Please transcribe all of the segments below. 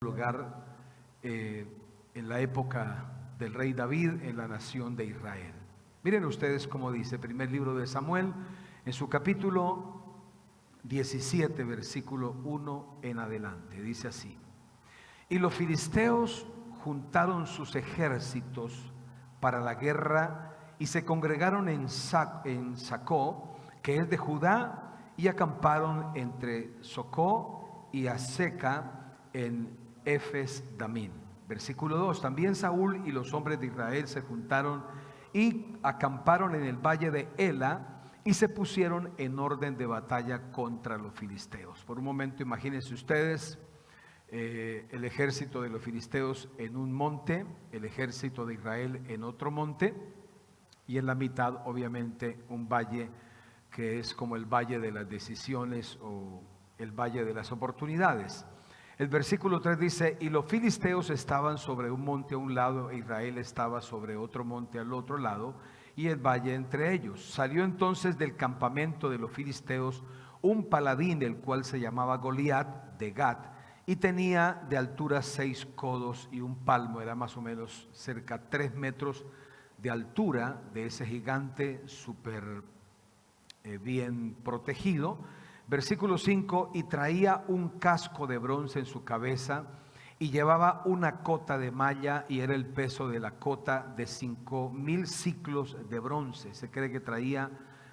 lugar en la época del rey David en la nación de Israel. Miren ustedes cómo dice, primer libro de Samuel, en su capítulo 17, versículo 1 en adelante, dice así: y los filisteos juntaron sus ejércitos para la guerra y se congregaron en Sacó, que es de Judá, y acamparon entre Socó y Aseca en Efes Damín. Versículo 2: también Saúl y los hombres de Israel se juntaron y acamparon en el valle de Ela y se pusieron en orden de batalla contra los filisteos. Por un momento imagínense ustedes el ejército de los filisteos en un monte, el ejército de Israel en otro monte, y en la mitad obviamente un valle que es como el valle de las decisiones o el valle de las oportunidades. El versículo 3 dice: y los filisteos estaban sobre un monte a un lado e Israel estaba sobre otro monte al otro lado, y el valle entre ellos. Salió entonces del campamento de los filisteos un paladín, el cual se llamaba Goliat de Gat, y tenía de altura 6 codos y un palmo, era más o menos cerca 3 metros de altura, de ese gigante súper bien protegido. Versículo 5: y traía un casco de bronce en su cabeza y llevaba una cota de malla, y era el peso de la cota de 5,000 siclos de bronce. Se cree que traía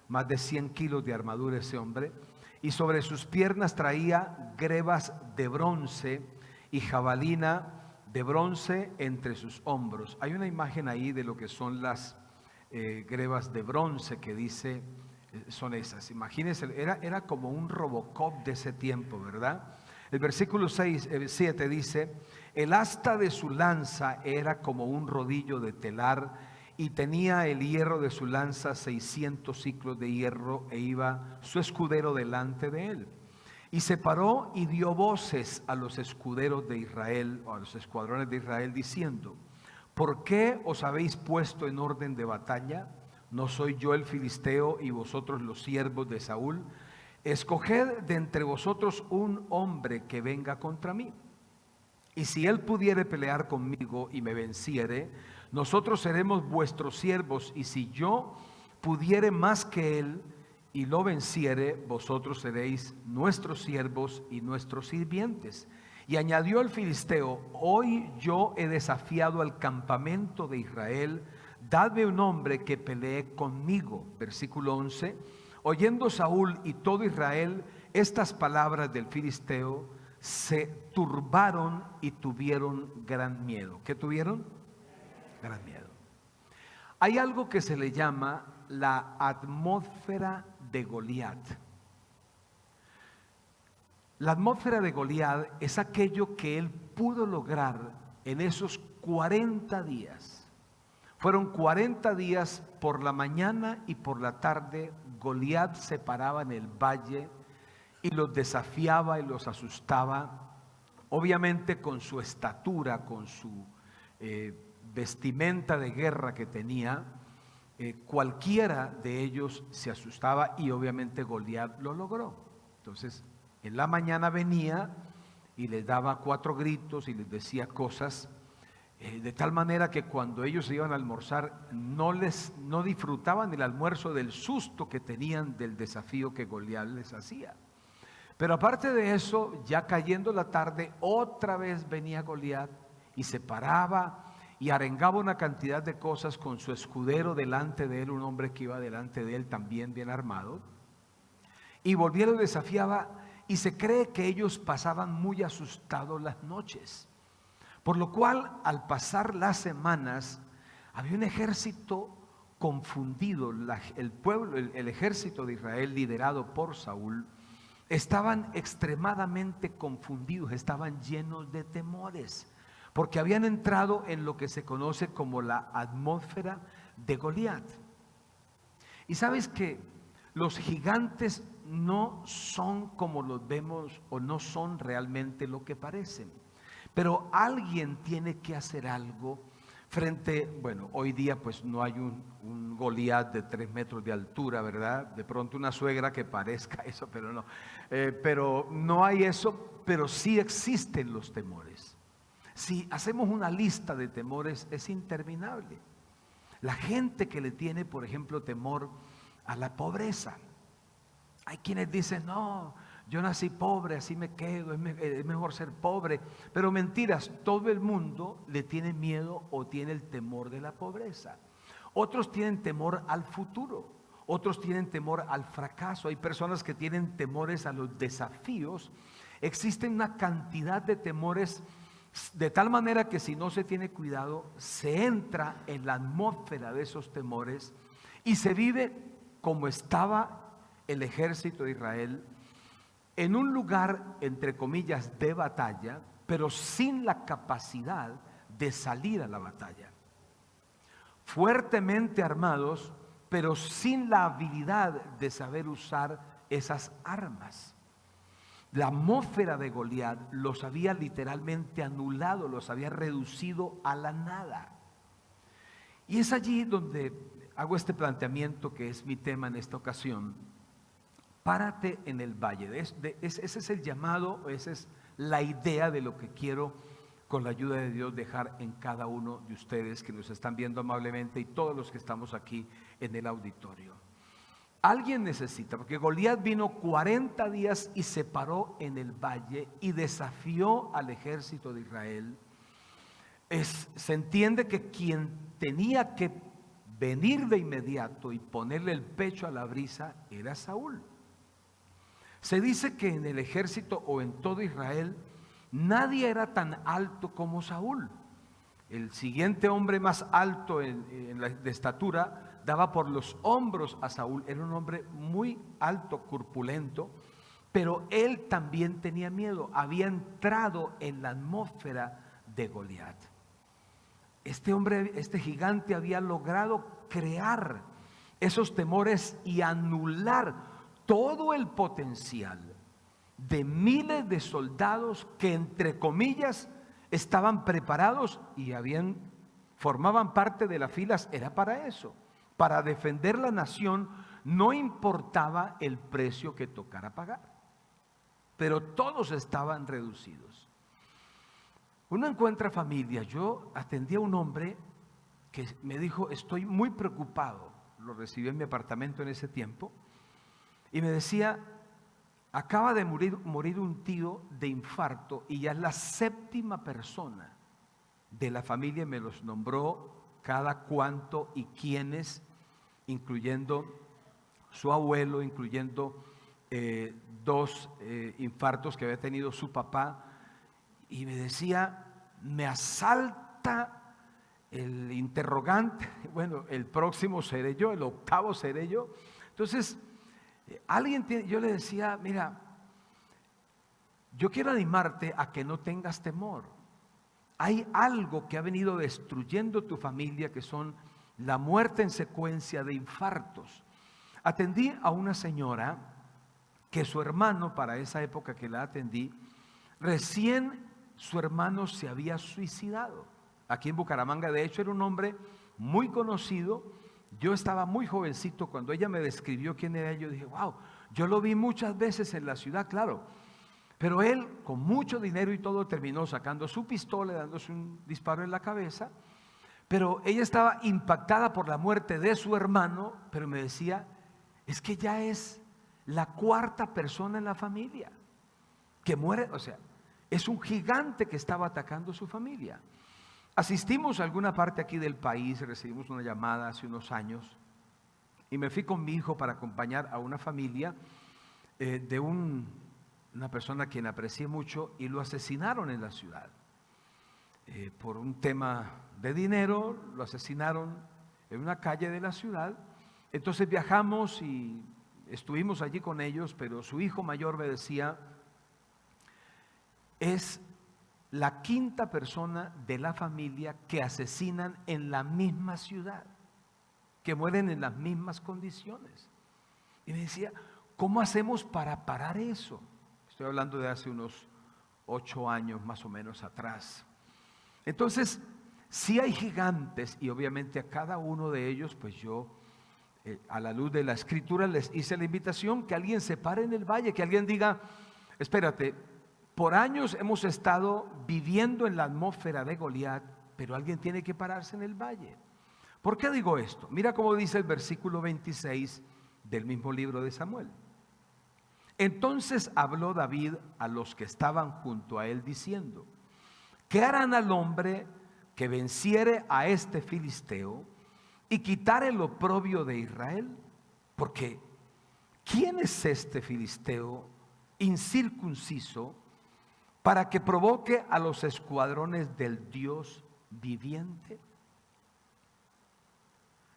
más de 100 kilos de armadura ese hombre. Y sobre sus piernas traía grebas de bronce y jabalina de bronce entre sus hombros. Hay una imagen ahí de lo que son las grebas de bronce que dice, son esas. Imagínense, era como un Robocop de ese tiempo, ¿verdad? El versículo 7 dice: el asta de su lanza era como un rodillo de telar, y tenía el hierro de su lanza 600 siclos de hierro, e iba su escudero delante de él. Y se paró y dio voces a los escuderos de Israel, o a los escuadrones de Israel, diciendo: ¿por qué os habéis puesto en orden de batalla? ¿No soy yo el filisteo y vosotros los siervos de Saúl? Escoged de entre vosotros un hombre que venga contra mí, y si él pudiere pelear conmigo y me venciere, nosotros seremos vuestros siervos, y si yo pudiere más que él y lo venciere, vosotros seréis nuestros siervos y nuestros sirvientes. Y añadió el filisteo: hoy yo he desafiado al campamento de Israel, dadme un hombre que pelee conmigo. Versículo 11: oyendo Saúl y todo Israel estas palabras del filisteo, se turbaron y tuvieron gran miedo. ¿Qué tuvieron? Gran miedo. Hay algo que se le llama la atmósfera de Goliat. La atmósfera de Goliat es aquello que él pudo lograr en esos 40 días. Fueron 40 días, por la mañana y por la tarde. Goliat se paraba en el valle y los desafiaba y los asustaba, obviamente con su estatura, con su vestimenta de guerra que tenía. Cualquiera de ellos se asustaba, y obviamente Goliat lo logró. Entonces en la mañana venía y les daba 4 gritos y les decía cosas, de tal manera que cuando ellos se iban a almorzar no disfrutaban el almuerzo del susto que tenían del desafío que Goliat les hacía. Pero aparte de eso, ya cayendo la tarde, otra vez venía Goliat y se paraba y arengaba una cantidad de cosas con su escudero delante de él, un hombre que iba delante de él también bien armado, y volvía y lo desafiaba. Y se cree que ellos pasaban muy asustados las noches, por lo cual al pasar las semanas había un ejército confundido. El pueblo, el ejército de Israel liderado por Saúl, estaban extremadamente confundidos, estaban llenos de temores, porque habían entrado en lo que se conoce como la atmósfera de Goliat. Y sabes que los gigantes no son como los vemos, o no son realmente lo que parecen. Pero alguien tiene que hacer algo frente, bueno, hoy día pues no hay un Goliat de 3 metros de altura, ¿verdad? De pronto una suegra que parezca eso, pero no hay eso, pero sí existen los temores. Si hacemos una lista de temores, es interminable. La gente que le tiene, por ejemplo, temor a la pobreza. Hay quienes dicen, no, yo nací pobre, así me quedo, es mejor ser pobre. Pero mentiras, todo el mundo le tiene miedo o tiene el temor de la pobreza. Otros tienen temor al futuro, otros tienen temor al fracaso. Hay personas que tienen temores a los desafíos. Existen una cantidad de temores de tal manera que si no se tiene cuidado, se entra en la atmósfera de esos temores y se vive como estaba el ejército de Israel, en un lugar, entre comillas, de batalla, pero sin la capacidad de salir a la batalla. Fuertemente armados, pero sin la habilidad de saber usar esas armas. La atmósfera de Goliat los había literalmente anulado, los había reducido a la nada. Y es allí donde hago este planteamiento que es mi tema en esta ocasión. Párate en el valle. Ese es el llamado, esa es la idea de lo que quiero, con la ayuda de Dios, dejar en cada uno de ustedes que nos están viendo amablemente y todos los que estamos aquí en el auditorio. Alguien necesita, porque Goliat vino 40 días y se paró en el valle y desafió al ejército de Israel. Se entiende que quien tenía que venir de inmediato y ponerle el pecho a la brisa era Saúl. Se dice que en el ejército o en todo Israel nadie era tan alto como Saúl. El siguiente hombre más alto de estatura daba por los hombros a Saúl. Era un hombre muy alto, corpulento, pero él también tenía miedo. Había entrado en la atmósfera de Goliat. Este hombre, este gigante, había logrado crear esos temores y anular todo el potencial de miles de soldados que, entre comillas, estaban preparados y formaban parte de las filas. Era para eso, para defender la nación, no importaba el precio que tocara pagar, pero todos estaban reducidos. Uno encuentra familia. Yo atendí a un hombre que me dijo, estoy muy preocupado. Lo recibí en mi apartamento en ese tiempo y me decía, acaba de morir un tío de infarto y ya es la 7ª persona de la familia. Me los nombró cada cuánto y quiénes, incluyendo su abuelo, incluyendo 2 infartos que había tenido su papá. Y me decía, me asalta el interrogante. Bueno, el próximo seré yo, el 8º seré yo. Entonces, yo le decía, mira, yo quiero animarte a que no tengas temor. Hay algo que ha venido destruyendo tu familia, que son la muerte en secuencia de infartos. Atendí a una señora que su hermano, para esa época que la atendí, recién su hermano se había suicidado. Aquí en Bucaramanga, de hecho, era un hombre muy conocido. Yo estaba muy jovencito cuando ella me describió quién era. Yo dije, wow, yo lo vi muchas veces en la ciudad, claro. Pero él, con mucho dinero y todo, terminó sacando su pistola, dándose un disparo en la cabeza. Pero ella estaba impactada por la muerte de su hermano, pero me decía, es que ya es la 4ª persona en la familia que muere. O sea, es un gigante que estaba atacando su familia. Asistimos a alguna parte aquí del país, recibimos una llamada hace unos años y me fui con mi hijo para acompañar a una familia de una persona a quien aprecié mucho, y lo asesinaron en la ciudad. Por un tema de dinero, lo asesinaron en una calle de la ciudad. Entonces viajamos y estuvimos allí con ellos, pero su hijo mayor me decía, es la 5ª persona de la familia que asesinan en la misma ciudad, que mueren en las mismas condiciones. Y me decía, ¿cómo hacemos para parar eso? Estoy hablando de hace unos 8 años más o menos atrás. Entonces, sí hay gigantes, y obviamente a cada uno de ellos, pues yo, a la luz de la Escritura, les hice la invitación que alguien se pare en el valle, que alguien diga, espérate, por años hemos estado viviendo en la atmósfera de Goliat, pero alguien tiene que pararse en el valle. ¿Por qué digo esto? Mira cómo dice el versículo 26 del mismo libro de Samuel. Entonces habló David a los que estaban junto a él diciendo: ¿qué harán al hombre que venciere a este filisteo y quitare el oprobio de Israel? Porque ¿quién es este filisteo incircunciso para que provoque a los escuadrones del Dios viviente?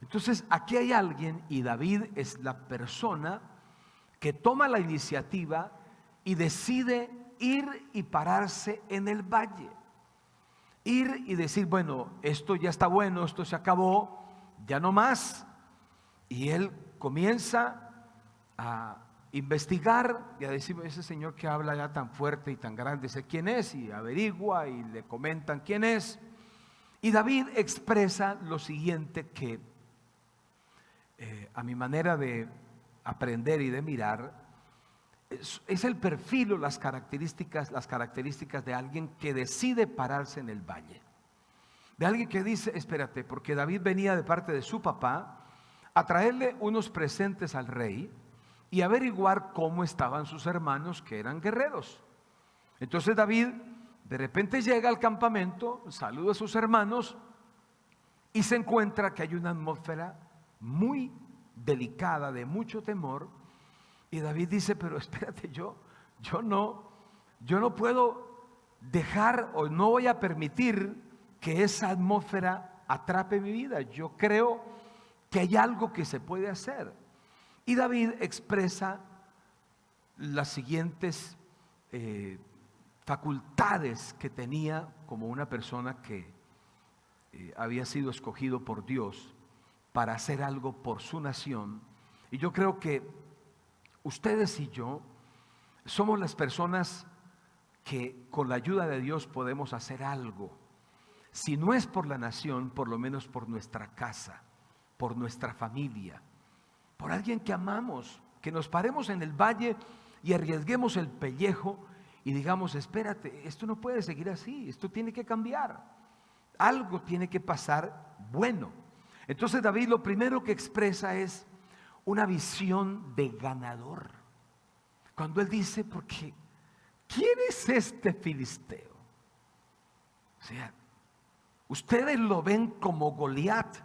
Entonces aquí hay alguien, y David es la persona que toma la iniciativa y decide ir y pararse en el valle. Ir y decir, bueno, esto ya está bueno, esto se acabó, ya no más. Y él comienza a investigar y a decir: ese señor que habla ya tan fuerte y tan grande, sé quién es, y averigua y le comentan quién es. Y David expresa lo siguiente que a mi manera de aprender y de mirar es el perfil o las características de alguien que decide pararse en el valle, de alguien que dice: espérate, porque David venía de parte de su papá a traerle unos presentes al rey y averiguar cómo estaban sus hermanos, que eran guerreros. Entonces David de repente llega al campamento, saluda a sus hermanos y se encuentra que hay una atmósfera muy delicada, de mucho temor. Y David dice: pero espérate, yo no puedo dejar, o no voy a permitir que esa atmósfera atrape mi vida. Yo creo que hay algo que se puede hacer. Y David expresa las siguientes facultades que tenía como una persona que había sido escogido por Dios para hacer algo por su nación. Y yo creo que ustedes y yo somos las personas que con la ayuda de Dios podemos hacer algo. Si no es por la nación, por lo menos por nuestra casa, por nuestra familia, por alguien que amamos, que nos paremos en el valle y arriesguemos el pellejo y digamos: espérate, esto no puede seguir así, esto tiene que cambiar, algo tiene que pasar bueno. Entonces David lo primero que expresa es una visión de ganador. Cuando él dice: porque ¿quién es este filisteo? O sea, ustedes lo ven como Goliat,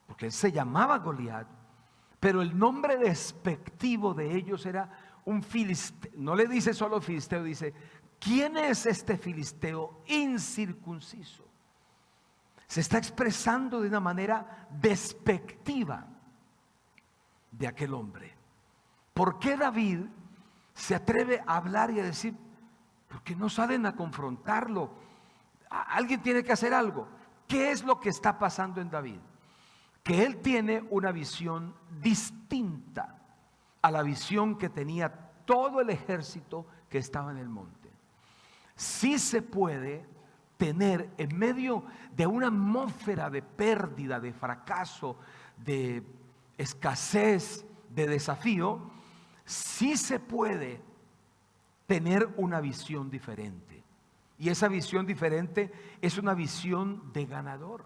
porque él se llamaba Goliat, pero el nombre despectivo de ellos era un filisteo. No le dice solo filisteo, dice: ¿quién es este filisteo incircunciso? Se está expresando de una manera despectiva de aquel hombre. ¿Por qué David se atreve a hablar y a decir: porque no salen a confrontarlo? Alguien tiene que hacer algo. ¿Qué es lo que está pasando en David? Que él tiene una visión distinta a la visión que tenía todo el ejército que estaba en el monte. Sí se puede tener, en medio de una atmósfera de pérdida, de fracaso, de escasez, de desafío, sí se puede tener una visión diferente. Y esa visión diferente es una visión de ganador.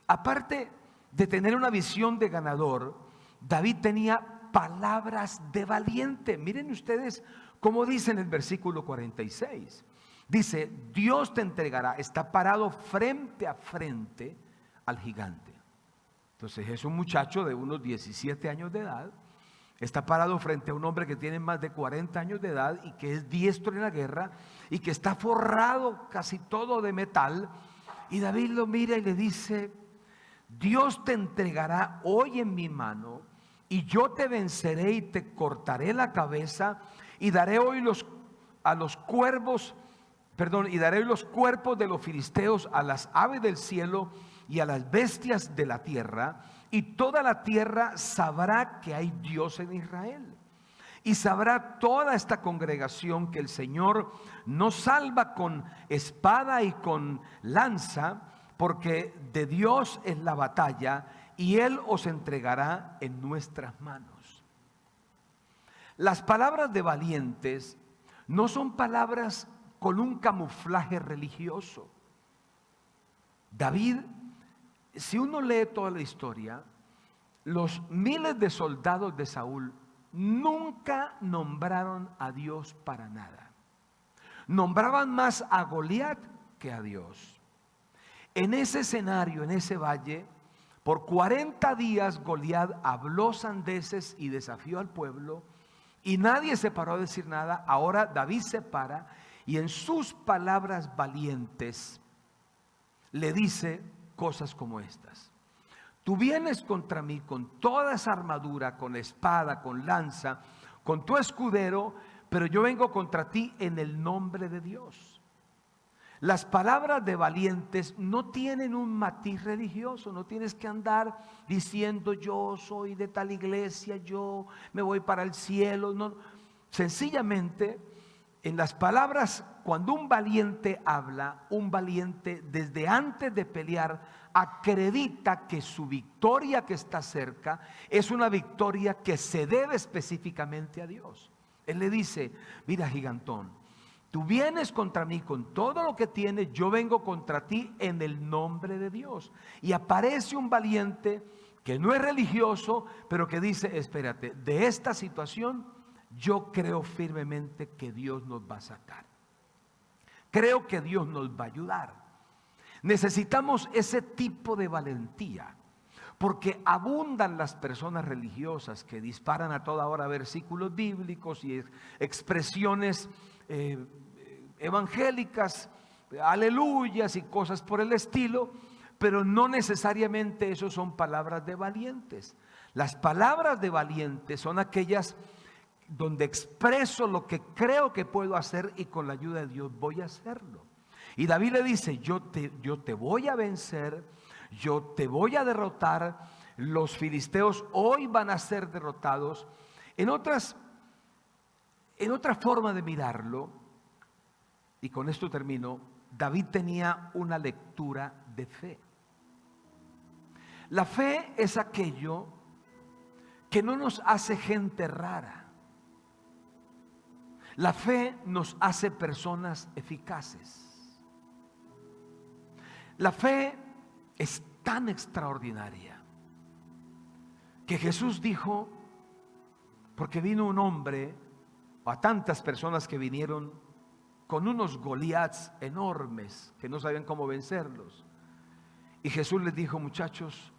Aparte de tener una visión de ganador, David tenía palabras de valiente. Miren ustedes cómo dice en el versículo 46. Dice: Dios te entregará. Está parado frente a frente al gigante. Entonces es un muchacho de unos 17 años de edad. Está parado frente a un hombre que tiene más de 40 años de edad y que es diestro en la guerra y que está forrado casi todo de metal. Y David lo mira y le dice: Dios te entregará hoy en mi mano, y yo te venceré y te cortaré la cabeza, y daré hoy los cuerpos de los filisteos a las aves del cielo y a las bestias de la tierra, y toda la tierra sabrá que hay Dios en Israel. Y sabrá toda esta congregación que el Señor no salva con espada y con lanza, porque de Dios es la batalla, y Él os entregará en nuestras manos. Las palabras de valientes no son palabras con un camuflaje religioso. David, si uno lee toda la historia, los miles de soldados de Saúl nunca nombraron a Dios para nada. Nombraban más a Goliat que a Dios. En ese escenario, en ese valle, por 40 días Goliat habló sandeces y desafió al pueblo, y nadie se paró a decir nada. Ahora David se para y en sus palabras valientes le dice cosas como estas: tú vienes contra mí con toda esa armadura, con espada, con lanza, con tu escudero, pero yo vengo contra ti en el nombre de Dios. Las palabras de valientes no tienen un matiz religioso. No tienes que andar diciendo yo soy de tal iglesia, yo me voy para el cielo. No, sencillamente en las palabras, cuando un valiente habla, un valiente desde antes de pelear acredita que su victoria que está cerca es una victoria que se debe específicamente a Dios. Él le dice: mira, gigantón, tú vienes contra mí con todo lo que tienes, yo vengo contra ti en el nombre de Dios. Y aparece un valiente que no es religioso, pero que dice: espérate, de esta situación yo creo firmemente que Dios nos va a sacar. Creo que Dios nos va a ayudar. Necesitamos ese tipo de valentía, porque abundan las personas religiosas que disparan a toda hora versículos bíblicos y expresiones evangélicas, aleluyas y cosas por el estilo, pero no necesariamente eso son palabras de valientes. Las palabras de valientes son aquellas donde expreso lo que creo que puedo hacer y con la ayuda de Dios voy a hacerlo. Y David le dice: yo te voy a vencer, yo te voy a derrotar. Los filisteos hoy van a ser derrotados. En otra forma de mirarlo, y con esto termino, David tenía una lectura de fe. La fe es aquello que no nos hace gente rara. La fe nos hace personas eficaces. La fe es tan extraordinaria que Jesús dijo, porque vino un hombre, o a tantas personas que vinieron con unos Goliats enormes que no sabían cómo vencerlos, y Jesús les dijo: muchachos,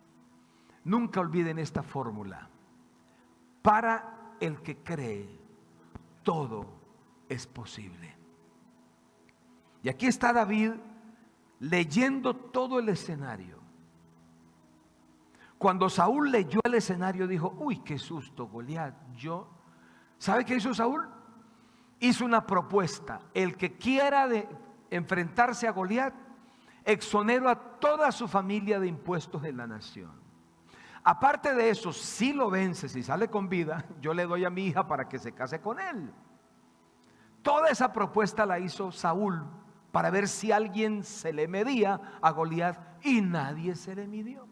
nunca olviden esta fórmula: para el que cree, todo es posible. Y aquí está David leyendo todo el escenario. Cuando Saúl leyó el escenario dijo: uy, qué susto, Goliat. ¿Sabe qué hizo Saúl? Hizo una propuesta: el que quiera enfrentarse a Goliat, exonero a toda su familia de impuestos en la nación. Aparte de eso, si lo vence, si sale con vida, yo le doy a mi hija para que se case con él. Toda esa propuesta la hizo Saúl para ver si alguien se le medía a Goliat, y nadie se le midió.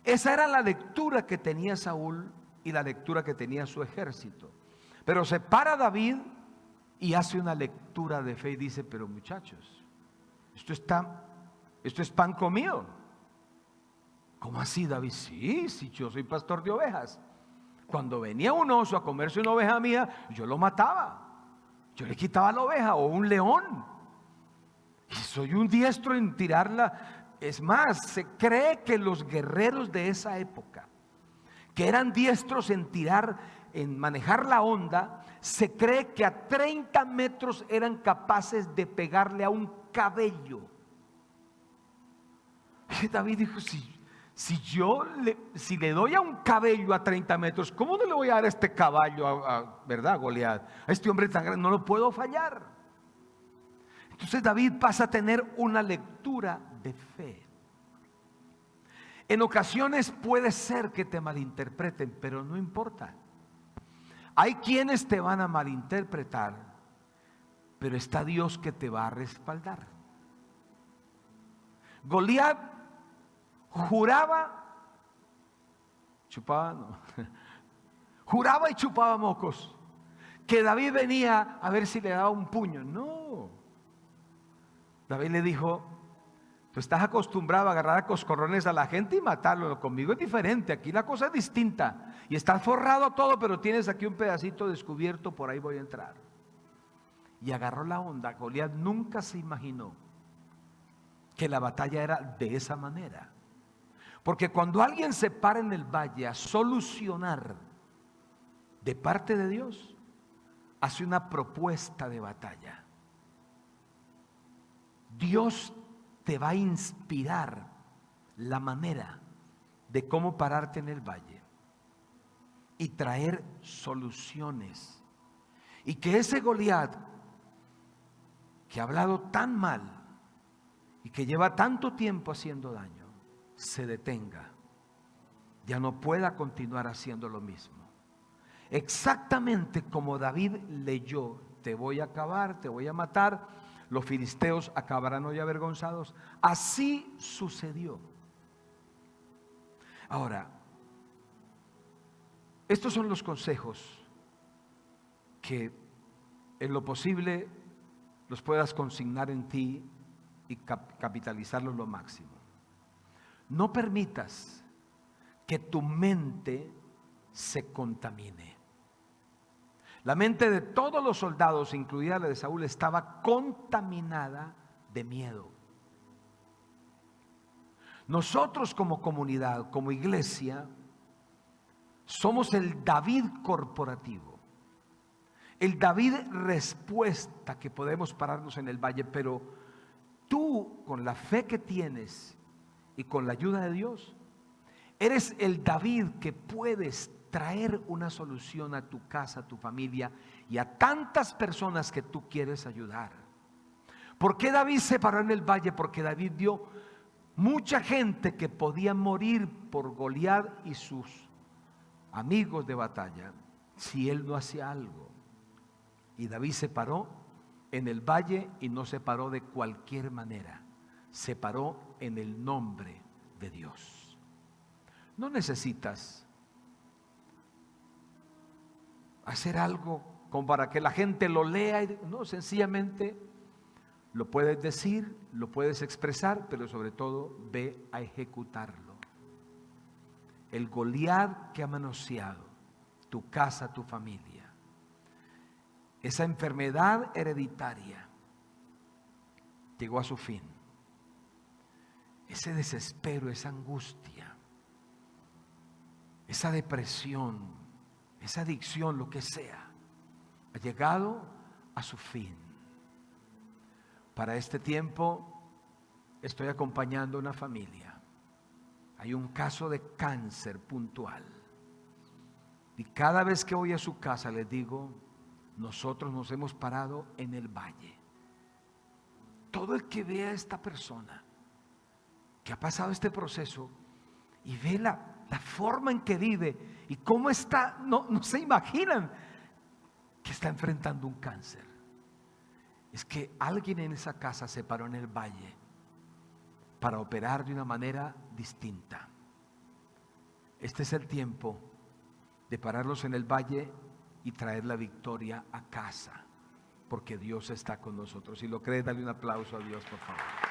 Esa era la lectura que tenía Saúl y la lectura que tenía su ejército. Pero se para David y hace una lectura de fe y dice: pero muchachos, esto es pan comido. ¿Cómo así, David? Sí, yo soy pastor de ovejas. Cuando venía un oso a comerse una oveja mía, yo lo mataba. Yo le quitaba la oveja, o un león. Y soy un diestro en tirarla. Es más, se cree que los guerreros de esa época, que eran diestros en tirar, en manejar la onda, se cree que a 30 metros eran capaces de pegarle a un cabello. Y David dijo: si le doy a un cabello a 30 metros, ¿cómo no le voy a dar a este caballo, verdad, Goliat? A este hombre tan grande no lo puedo fallar. Entonces David pasa a tener una lectura de fe. En ocasiones puede ser que te malinterpreten, pero no importa. Hay quienes te van a malinterpretar, pero está Dios que te va a respaldar. Goliat juraba y chupaba mocos que David venía a ver si le daba un puño. No. David le dijo: tú estás acostumbrado a agarrar a coscorrones a la gente y matarlo. Conmigo es diferente, aquí la cosa es distinta. Y estás forrado todo, pero tienes aquí un pedacito descubierto, por ahí voy a entrar. Y agarró la onda. Goliat nunca se imaginó que la batalla era de esa manera. Porque cuando alguien se para en el valle a solucionar de parte de Dios, hace una propuesta de batalla. Dios te va a inspirar la manera de cómo pararte en el valle y traer soluciones. Y que ese Goliat, que ha hablado tan mal y que lleva tanto tiempo haciendo daño, se detenga, ya no pueda continuar haciendo lo mismo. Exactamente como David leyó: te voy a acabar, te voy a matar, los filisteos acabarán hoy avergonzados. Así sucedió. Ahora, estos son los consejos que en lo posible los puedas consignar en ti y capitalizarlos lo máximo. No permitas que tu mente se contamine. La mente de todos los soldados, incluida la de Saúl, estaba contaminada de miedo. Nosotros como comunidad, como iglesia, somos el David corporativo, el David respuesta que podemos pararnos en el valle. Pero tú, con la fe que tienes y con la ayuda de Dios, eres el David que puedes traer una solución a tu casa, a tu familia y a tantas personas que tú quieres ayudar. ¿Por qué David se paró en el valle? Porque David vio mucha gente que podía morir por Goliat y sus amigos de batalla si él no hacía algo. Y David se paró en el valle, y no se paró de cualquier manera, se paró en el nombre de Dios. No necesitas hacer algo como para que la gente lo lea, no, sencillamente lo puedes decir, lo puedes expresar, pero sobre todo ve a ejecutarlo. El Goliat que ha manoseado tu casa, tu familia, esa enfermedad hereditaria, llegó a su fin. Ese desespero, esa angustia, esa depresión, esa adicción, lo que sea, ha llegado a su fin. Para este tiempo estoy acompañando a una familia. Hay un caso de cáncer puntual, y cada vez que voy a su casa les digo: nosotros nos hemos parado en el valle. Todo el que vea a esta persona que ha pasado este proceso y ve la forma en que vive y cómo está, no se imaginan que está enfrentando un cáncer. Es que alguien en esa casa se paró en el valle para operar de una manera distinta. Este es el tiempo de pararlos en el valle y traer la victoria a casa, porque Dios está con nosotros. Si lo crees, dale un aplauso a Dios, por favor.